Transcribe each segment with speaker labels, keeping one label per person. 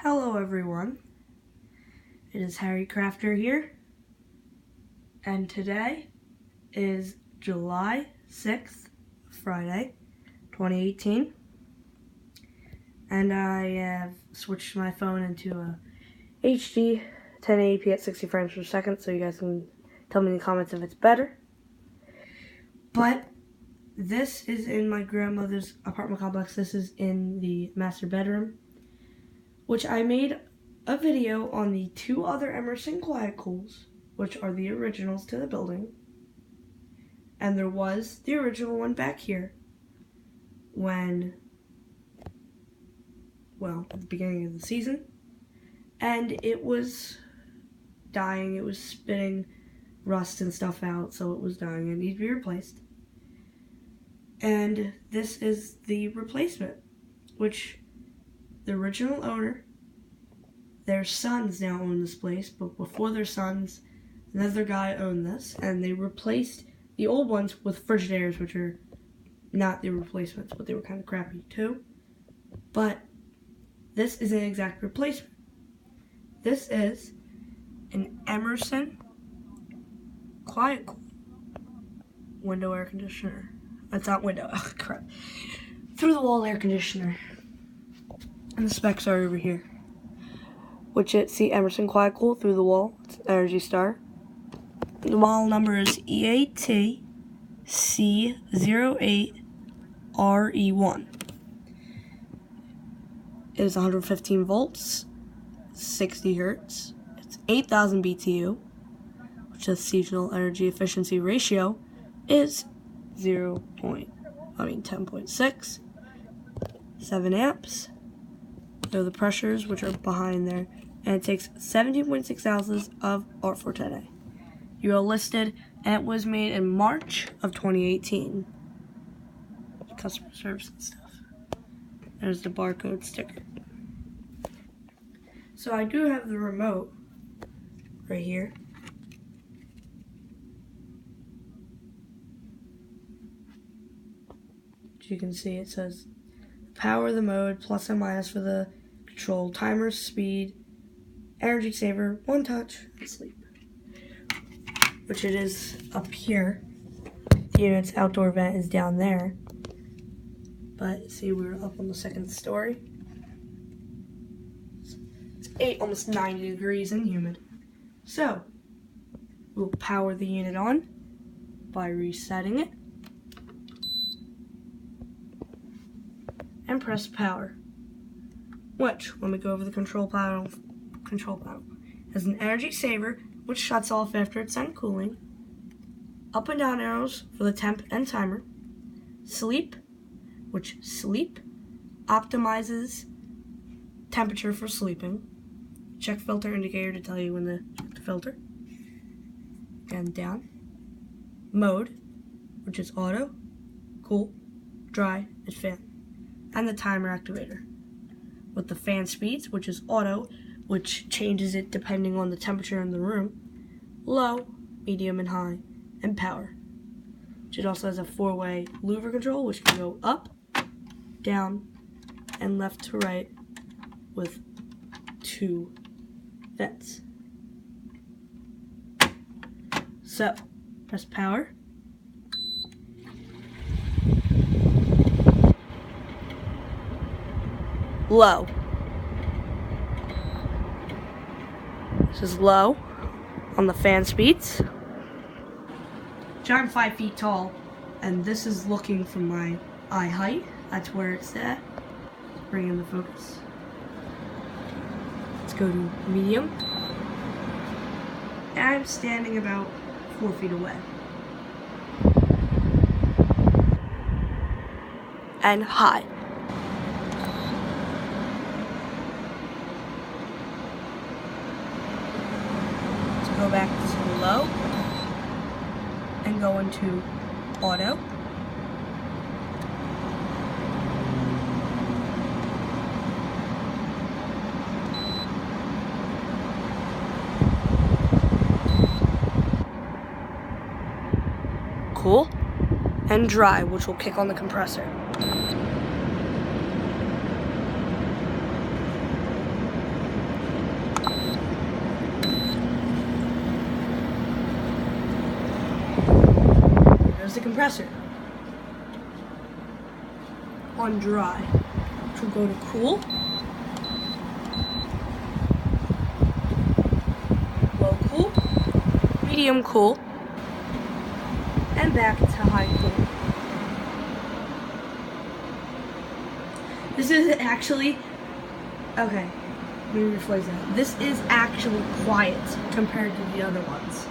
Speaker 1: Hello everyone, it is Harry Crafter here, and today is July 6th, Friday, 2018, and I have switched my phone into a HD 1080p at 60 frames per second, so you guys can tell me in the comments if it's better. But this is in my grandmother's apartment complex. This is in the master bedroom, which I made a video on the two other Emerson Quite Kools, which are the originals to the building. And there was the original one back here when, well, at the beginning of the season. And it was dying, it was spitting rust and stuff out, so it was dying and needed to be replaced. And this is the replacement, which the original owner, their sons now own this place, but before their sons, another guy owned this, and they replaced the old ones with Frigidairs, which are not the replacements, but they were kind of crappy too. But this is an exact replacement. This is an Emerson Quite Kool window air conditioner. It's not window, oh crap. Through the wall air conditioner. And the specs are over here. Which it's the Emerson Quite Kool Through the Wall. It's Energy Star. The model number is EAT-C08RE1. It is 115 volts, 60 hertz. It's 8,000 BTU, which is seasonal energy efficiency ratio is 10.6, 7 amps. They're the pressures, which are behind there, and it takes 17.6 ounces of R410A. You are listed, and it was made in March of 2018. Customer service and stuff. There's the barcode sticker. So I do have the remote right here. As you can see, it says power the mode, plus and minus for the control, timer, speed, energy saver, one touch, and sleep. Which it is up here. The unit's outdoor vent is down there. But see, we're up on the second story. It's almost 90 degrees and humid. So, we'll power the unit on by resetting it. And press power, which, when we go over the control panel, has an energy saver, which shuts off after it's done cooling, up and down arrows for the temp and timer, sleep, which sleep optimizes temperature for sleeping, check filter indicator to tell you when to check the filter, and down, mode, which is auto, cool, dry, and fan. And the timer activator with the fan speeds, which is auto, which changes it depending on the temperature in the room, low, medium, and high, and power. It also has a 4-way louver control, which can go up, down, and left to right with 2 vents. So, press power. Low. This is low on the fan speeds. I'm 5 feet tall, and this is looking from my eye height. That's where it's at. Let's bring in the focus. Let's go to medium. And I'm standing about 4 feet away. And high. Go back to low and go into auto. Cool. And dry, which will kick on the compressor. compressor. On dry, which will go to cool, low cool, medium cool, and back to high cool. This is actually, okay, let me rephrase that. This is actually quiet compared to the other ones.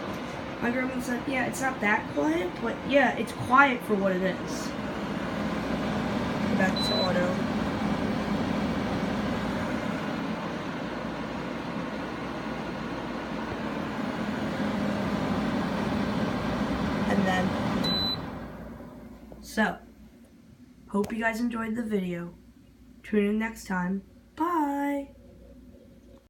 Speaker 1: My grandma said, yeah, it's not that quiet, but yeah, it's quiet for what it is. Back to auto. And then, so, hope you guys enjoyed the video. Tune in next time.